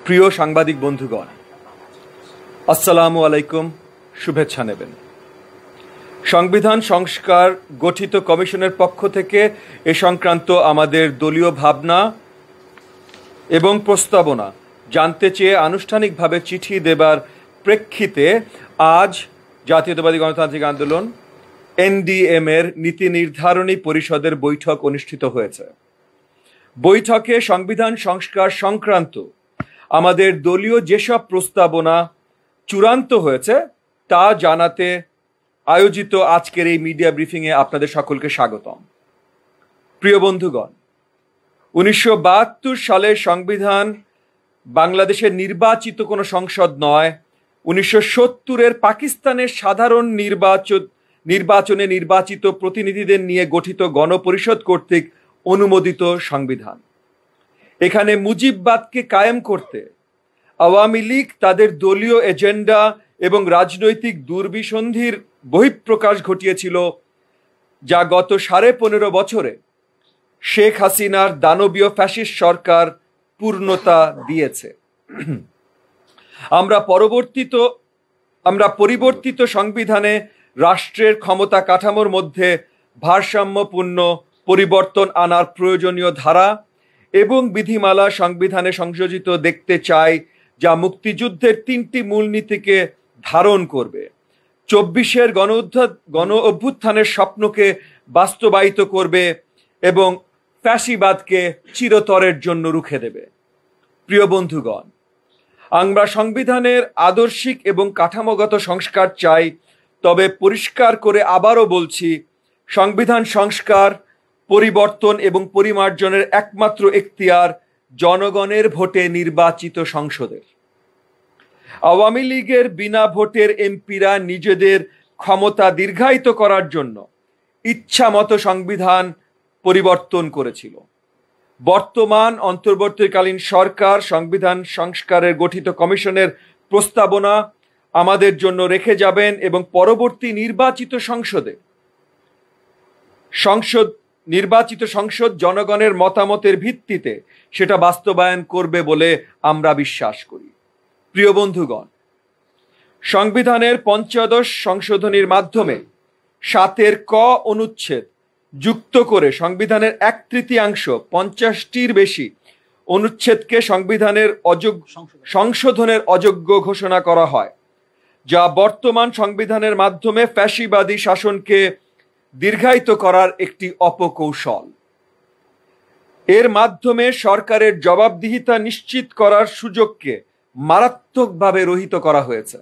প্রিয় সাংবাদিক বন্ধুগণ, আসসালামু আলাইকুম, শুভেচ্ছা নেবেন। সংবিধান সংস্কার গঠিত কমিশনের পক্ষ থেকে এ সংক্রান্ত আমাদের দলীয় ভাবনা এবং প্রস্তাবনা জানতে চেয়ে আনুষ্ঠানিকভাবে চিঠি দেবার প্রেক্ষিতে আজ জাতীয়তাবাদী গণতান্ত্রিক আন্দোলন NDM এর নীতি নির্ধারণী পরিষদের বৈঠক অনুষ্ঠিত হয়েছে। বৈঠকে সংবিধান সংস্কার সংক্রান্ত আমাদের দলীয় যেসব প্রস্তাবনা চূড়ান্ত হয়েছে তা জানাতে আয়োজিত আজকের এই মিডিয়া ব্রিফিংয়ে আপনাদের সকলকে স্বাগতম। প্রিয় বন্ধুগণ, 1972 সালের সংবিধান বাংলাদেশের নির্বাচিত কোনো সংসদ নয়, 1970-এর পাকিস্তানের সাধারণ নির্বাচনে নির্বাচিত প্রতিনিধিদের নিয়ে গঠিত গণপরিষদ কর্তৃক অনুমোদিত সংবিধান। এখানে মুজিববাদকে কায়েম করতে আওয়ামী লীগ তাদের দলীয় এজেন্ডা এবং রাজনৈতিক দুর্বিসন্ধির বহিঃপ্রকাশ ঘটিয়েছিল, যা গত 15.5 বছরে শেখ হাসিনার দানবীয় ফ্যাসিস্ট সরকার পূর্ণতা দিয়েছে। আমরা পরিবর্তিত সংবিধানে রাষ্ট্রের ক্ষমতা কাঠামোর মধ্যে ভারসাম্যপূর্ণ পরিবর্তন আনার প্রয়োজনীয় ধারা এবং বিধিমালা সংবিধানে সংযোজিত দেখতে চাই, যা মুক্তিযুদ্ধের 3টি মূলনীতিকে ধারণ করবে, 24-এর গণ অভ্যুত্থানের স্বপ্নকে বাস্তবায়িত করবে এবং ফ্যাসিবাদকে চিরতরের জন্য রুখে দেবে। প্রিয় বন্ধুগণ, আমরা সংবিধানের আদর্শিক এবং কাঠামোগত সংস্কার চাই, তবে পরিষ্কার করে আবারও বলছি, সংবিধান সংস্কার, পরিবর্তন এবং পরিমার্জনের একমাত্র এখতিয়ার জনগণের ভোটে নির্বাচিত সংসদের। আওয়ামী লীগের বিনা ভোটের এমপিরা নিজেদের ক্ষমতা দীর্ঘায়িত করার জন্য ইচ্ছা মতো সংবিধান পরিবর্তন করেছিল। বর্তমান অন্তর্বর্তীকালীন সরকার সংবিধান সংস্কারের গঠিত কমিশনের প্রস্তাবনা আমাদের জন্য রেখে যাবেন এবং পরবর্তী নির্বাচিত সংসদ জনগণের মতামতের ভিত্তিতে সেটা বাস্তবায়ন করবে বলে আমরা বিশ্বাস করি। প্রিয় বন্ধুগণ, সংবিধানের 15 সংশোধনীর মাধ্যমে 7-এর ক অনুচ্ছেদ যুক্ত করে সংবিধানের 1/3 50টির বেশি অনুচ্ছেদকে সংশোধনের অযোগ্য ঘোষণা করা হয়, যা বর্তমান সংবিধানের মাধ্যমে ফ্যাসিবাদী শাসনকে দীর্ঘায়িত করার একটি অপকৌশল। এর মাধ্যমে সরকারের জবাবদিহিতা নিশ্চিত করার সুযোগকে মারাত্মকভাবে রহিত করা হয়েছে।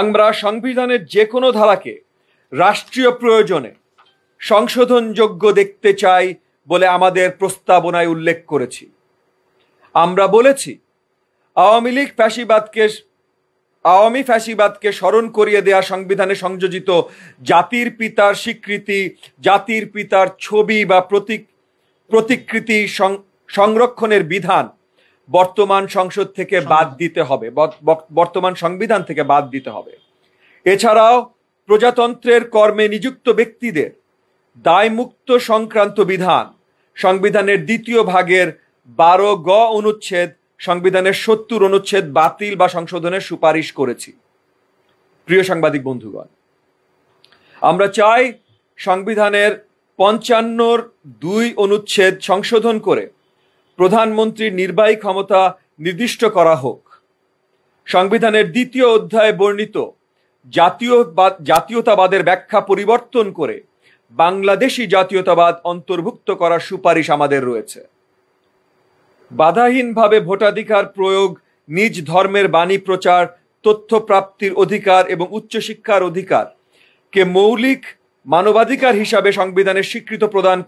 আমরা সংবিধানের যে কোনো ধারাকে রাষ্ট্রীয় প্রয়োজনে সংশোধনযোগ্য দেখতে চাই বলে আমাদের প্রস্তাবনায় উল্লেখ করেছি। আমরা বলেছি, আওয়ামী ফ্যাসিবাদকে স্মরণ করিয়ে দেয়া সংবিধানে সংযোজিত জাতির পিতার স্বীকৃতি, জাতির পিতার ছবি বা প্রতিকৃতি সংরক্ষণের বিধান বর্তমান সংবিধান থেকে বাদ দিতে হবে। এছাড়াও প্রজাতন্ত্রের কর্মে নিযুক্ত ব্যক্তিদের দায়মুক্ত সংক্রান্ত বিধান সংবিধানের 2য় ভাগের 12 গ অনুচ্ছেদ সংবিধানের 70 অনুচ্ছেদ বাতিল বা সংশোধনের সুপারিশ করেছি। প্রিয় সাংবাদিক বন্ধুগণ, আমরা চাই সংবিধানের 55-র 2 অনুচ্ছেদ সংশোধন করে প্রধানমন্ত্রীর নির্বাহী ক্ষমতা নির্দিষ্ট করা হোক। সংবিধানের 2য় অধ্যায়ে বর্ণিত জাতীয়তাবাদের ব্যাখ্যা পরিবর্তন করে বাংলাদেশি জাতীয়তাবাদ অন্তর্ভুক্ত করার সুপারিশ আমাদের রয়েছে। বাধাহীনভাবে ভোটাধিকার প্রয়োগ, নিজ ধর্মের বাণী প্রচার, তথ্য প্রাপ্তির অধিকার এবং উচ্চশিক্ষার অধিকারকে মৌলিক মানবাধিকার হিসাবে সংবিধানের স্বীকৃতি প্রদান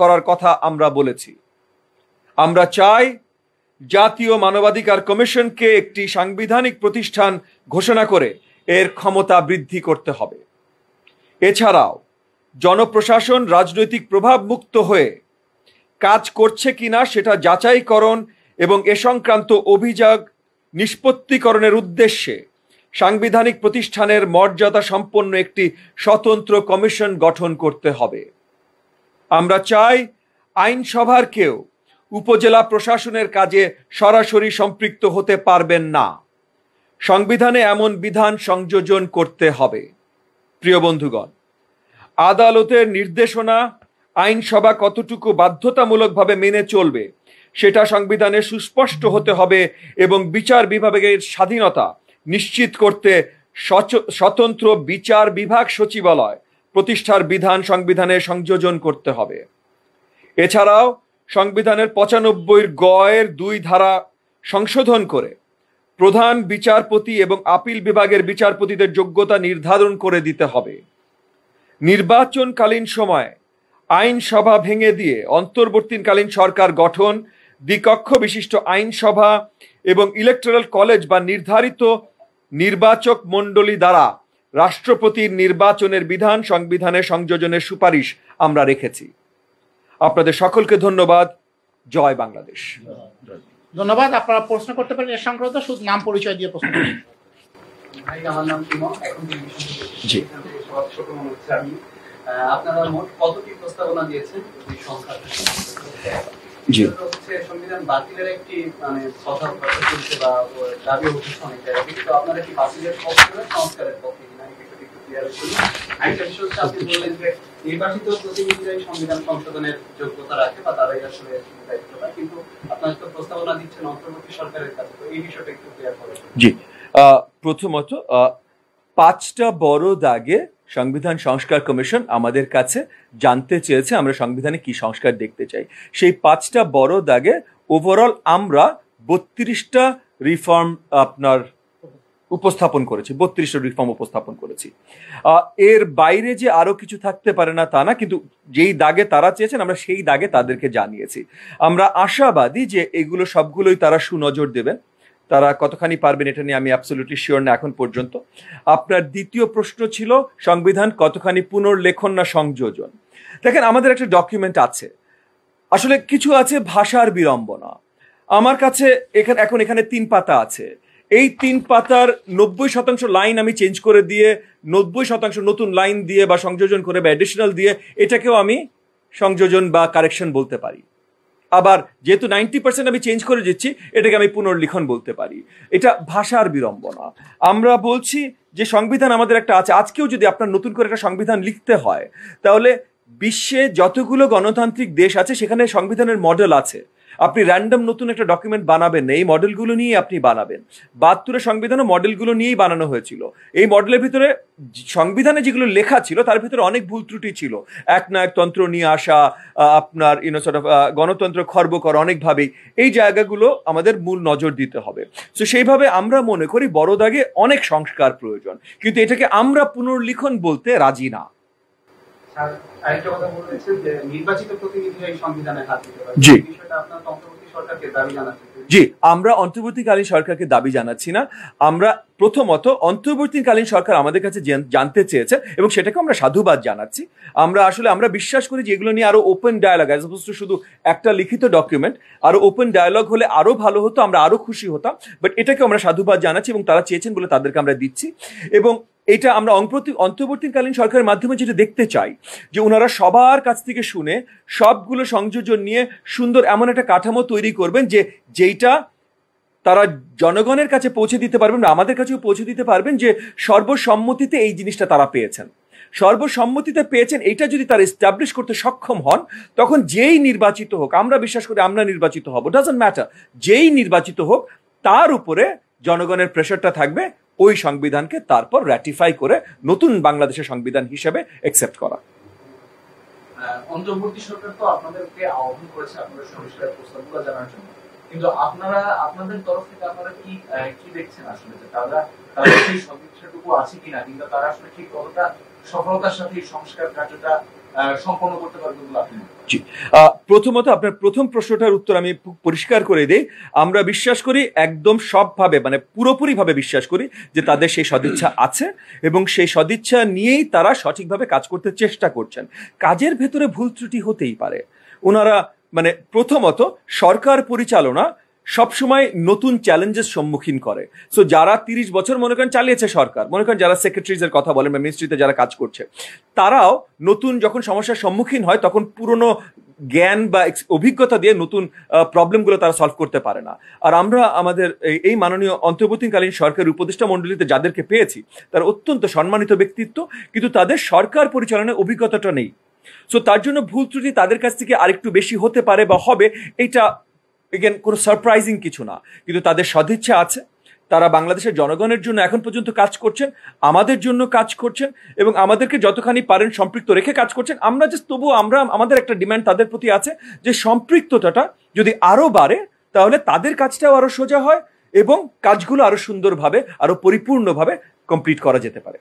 করার কথা আমরা বলেছি। আমরা চাই জাতীয় মানবাধিকার কমিশনকে একটি সাংবিধানিক প্রতিষ্ঠান ঘোষণা করে এর ক্ষমতা বৃদ্ধি করতে হবে। এছাড়াও জনপ্রশাসন রাজনৈতিক প্রভাব মুক্ত হয়ে কাজ করছে কিনা সেটা যাচাইকরণ এবং এ সংক্রান্ত অভিযোগ নিষ্পত্তিকরণের উদ্দেশ্যে সাংবিধানিক প্রতিষ্ঠানের মর্যাদা সম্পন্ন একটি স্বতন্ত্র কমিশন গঠন করতে হবে। আমরা চাই আইনসভাকেও উপজেলা প্রশাসনের কাজে সরাসরি সম্পৃক্ত হতে পারবেন না। সংবিধানে এমন বিধান সংযোজন করতে হবে। প্রিয় বন্ধুগণ, আদালতের নির্দেশনা আইনসভা কতটুকু বাধ্যতামূলকভাবে মেনে চলবে সেটা সংবিধানে সুস্পষ্ট হতে হবে এবং বিচার বিভাগের স্বাধীনতা নিশ্চিত করতে স্বতন্ত্র বিচার বিভাগ সচিবালয় প্রতিষ্ঠার বিধান সংবিধানে সংযোজন করতে হবে। এছাড়াও সংবিধানের ৯৫ গয়ের ২ ধারা সংশোধন করে প্রধান বিচারপতি এবং আপিল বিভাগের বিচারপতিদের যোগ্যতা নির্ধারণ করে দিতে হবে। নির্বাচনকালীন সময়ে আইনসভা ভেঙে দিয়ে অন্তর্বর্তীকালীন সরকার গঠন, দ্বিকক্ষ বিশিষ্ট আইনসভা এবং ইলেকটোরাল কলেজ বা নির্ধারিত নির্বাচক মণ্ডলী দ্বারা রাষ্ট্রপতির নির্বাচনের বিধান সংবিধানে সংযোজনের সুপারিশ আমরা রেখেছি। আপনাদের সকলকে ধন্যবাদ। জয় বাংলাদেশ। ধন্যবাদ। আপনারা প্রশ্ন করতে পারেন এর সংক্রান্ত, শুধু নাম পরিচয় দিয়ে প্রশ্ন করুন। ভাই, আমার নাম কিমন। এখন জি, ছোট মনে হচ্ছে আমি। আপনারা মোট কতটি প্রস্তাবনা দিয়েছেন? জি, হচ্ছে সংবিধান বাতিলের একটি মানে কথা চলছে বা দাবি উঠেছে অনেক জায়গায়, কিন্তু আপনারা কি বাতিলের পক্ষে না সংস্কারের পক্ষে কিনা এই বিষয়টি একটু ক্লিয়ার করুন। আরেকটা বিষয় হচ্ছে, আপনি বললেন যে নির্বাচিত প্রতিনিধিরাই সংবিধান সংশোধনের যোগ্যতা রাখে বা তারাই আসলে দায়িত্ব পায়, কিন্তু আপনারা তো প্রস্তাবনা দিচ্ছেন অন্তর্বর্তী সরকারের কাছে, তো এই বিষয়টা একটু ক্লিয়ার করুন। জি, প্রথমত ৫টা বড় দাগে সংবিধান সংস্কার কমিশন আমাদের কাছে জানতে চেয়েছে আমরা সংবিধানে কি সংস্কার দেখতে চাই। সেই ৫টা বড় দাগে ওভারঅল আমরা ৩২টা রিফর্ম উপস্থাপন করেছি, ৩২টা রিফর্ম উপস্থাপন করেছি। এর বাইরে যে আরো কিছু থাকতে পারে না তা না, কিন্তু যেই দাগে তারা চেয়েছেন আমরা সেই দাগে তাদেরকে জানিয়েছি। আমরা আশাবাদী যে এগুলো সবগুলোই তারা সুনজর দেবেন। তারা কতখানি পারবেন এটা নিয়ে আমি অ্যাবসলিউটলি শিওর না এখন পর্যন্ত। আপনার দ্বিতীয় প্রশ্ন ছিল সংবিধান কতখানি পুনর্লেখন না সংযোজন। দেখেন, আমাদের একটা ডকুমেন্ট আছে, আসলে কিছু আছে ভাষার বিড়ম্বনা। আমার কাছে এখানে ৩ পাতা আছে। এই ৩ পাতার ৯০% লাইন আমি চেঞ্জ করে দিয়ে ৯০% নতুন লাইন দিয়ে বা সংযোজন করে বা অ্যাডিশনাল দিয়ে এটাকেও আমি সংযোজন বা কারেকশন বলতে পারি। আবার যেহেতু 90% আমি চেঞ্জ করে দিচ্ছি, এটাকে আমি পুনর্লিখন বলতে পারি। এটা ভাষার বিড়ম্বনা। আমরা বলছি যে সংবিধান আমাদের একটা আছে। আজকেও যদি আপনার নতুন করে একটা সংবিধান লিখতে হয়, তাহলে বিশ্বে যতগুলো গণতান্ত্রিক দেশ আছে সেখানে সংবিধানের মডেল আছে। আপনি র্যান্ডম নতুন একটা ডকুমেন্ট বানাবেন না, এই মডেলগুলো নিয়ে আপনি বানাবেন। ৭২ সংবিধানও মডেলগুলো নিয়েই বানানো হয়েছিল। এই মডেলের ভিতরে সংবিধানে যেগুলো লেখা ছিল তার ভিতরে অনেক ভুল ত্রুটি ছিল। একনায়কতন্ত্র নিয়ে আসা, আপনার গণতন্ত্র খর্ব করা অনেকভাবেই, এই জায়গাগুলো আমাদের মূল নজর দিতে হবে। তো সেইভাবে আমরা মনে করি বড় দাগে অনেক সংস্কার প্রয়োজন, কিন্তু এটাকে আমরা পুনর্লিখন বলতে রাজি না। আরেকটা কথা বলেছেন যে নির্বাচিত প্রতিনিধিরা এই সংবিধানে হাত দিতে পারে। জি, বিষয়টা আপনার অন্তর্বর্তী সরকারকে দাবি জানাচ্ছেন? জি, আমরা অন্তর্বর্তীকালীন সরকারকে দাবি জানাচ্ছি না। আমরা প্রথমত অন্তর্বর্তীকালীন সরকার আমাদের কাছে জানতে চেয়েছে এবং সেটাকে আমরা সাধুবাদ জানাচ্ছি। আমরা বিশ্বাস করি যে এগুলো নিয়ে আরো open dialogue, as oppose to শুধু একটা লিখিত ডকুমেন্ট, আরো ওপেন ডায়ালগ হলে আরো ভালো হতো, আমরা আরো খুশি হতাম। বাট এটাকে আমরা সাধুবাদ জানাচ্ছি এবং তারা চেয়েছেন বলে তাদেরকে আমরা দিচ্ছি। এবং এটা আমরা অন্তর্বর্তীকালীন সরকারের মাধ্যমে যেটা দেখতে চাই যে ওনারা সবার কাছ থেকে শুনে সবগুলো সংযোজন নিয়ে সুন্দর এমন একটা কাঠামো তৈরি করবেন যেইটা তারা জনগণের কাছে পৌঁছে দিতে পারবেন, আমাদের কাছেও পৌঁছে দিতে পারবেন যে সর্বসম্মতিতে এই জিনিসটা তারা পেয়েছেন। সর্বসম্মতিতে পেয়েছেন, এটা যদি তারা এস্টাবলিশ করতে সক্ষম হন, তখন যেই নির্বাচিত হোক, আমরা বিশ্বাস করি আমরা নির্বাচিত হব, ডাজন্ট ম্যাটার, যেই নির্বাচিত হোক তার উপরে জনগণের প্রেশারটা থাকবে ওই সংবিধানকে তারপর র্যাটিফাই করে নতুন বাংলাদেশের সংবিধান হিসেবে অ্যাকসেপ্ট করা। অন্তর্বর্তী সরকার তো আপনাদেরকে আহ্বান করেছে আপনাদের সংস্কারের প্রস্তাবগুলো জানার জন্য, কিন্তু আপনারা আপনাদের তরফ থেকে আপনারা কি দেখছেন আসলে যে তাদের সেই সদিচ্ছাটুকু আছে কিনা, কিংবা তারা আসলে ঠিক কতটা সফলতার সাথে এই সংস্কার কার্যটা সম্পন্ন করতে পারবে বলে আপনি? জি, প্রথমত আপনার প্রথম প্রশ্নটার উত্তর আমি পরিষ্কার করে দেই। আমরা বিশ্বাস করি একদম সবভাবে, মানে পুরোপুরি ভাবে বিশ্বাস করি যে তাদের সেই সদিচ্ছা আছে এবং সেই সদিচ্ছা নিয়েই তারা সঠিকভাবে কাজ করতে চেষ্টা করছেন। কাজের ভেতরে ভুল ত্রুটি হতেই পারে। ওনারা মানে প্রথমত সরকার পরিচালনা সবসময় নতুন চ্যালেঞ্জের সম্মুখীন করে। সো যারা 30 বছর মনে করেন চালিয়েছে সরকার, মনে করেন যারা সেক্রেটারিজের কথা বলেন বা মিনিস্ট্রিতে যারা কাজ করছে, তারাও নতুন যখন সমস্যার সম্মুখীন হয় তখন পুরনো জ্ঞান বা অভিজ্ঞতা দিয়ে নতুন প্রবলেমগুলো তারা সলভ করতে পারে না। আর আমরা আমাদের এই মাননীয় অন্তর্বর্তীকালীন সরকারের উপদেষ্টা মণ্ডলীতে যাদেরকে পেয়েছি তারা অত্যন্ত সম্মানিত ব্যক্তিত্ব, কিন্তু তাদের সরকার পরিচালনার অভিজ্ঞতাটা নেই। সো তার জন্য ভুল ত্রুটি তাদের কাছ থেকে আরেকটু বেশি হতে পারে বা হবে, এটা এগেন কোনো সারপ্রাইজিং কিছু না। কিন্তু তাদের সদিচ্ছা আছে, তারা বাংলাদেশের জনগণের জন্য এখন পর্যন্ত কাজ করছেন, আমাদের জন্য কাজ করছেন এবং আমাদেরকে যতখানি পারেন সম্পৃক্ত রেখে কাজ করছেন। আমরা জাস্ট তবুও আমাদের একটা ডিমান্ড তাদের প্রতি আছে যে সম্পৃক্ততাটা যদি আরো বাড়ে তাহলে তাদের কাজটাও আরো সোজা হয় এবং কাজগুলো আরো সুন্দরভাবে আরো পরিপূর্ণভাবে কমপ্লিট করা যেতে পারে।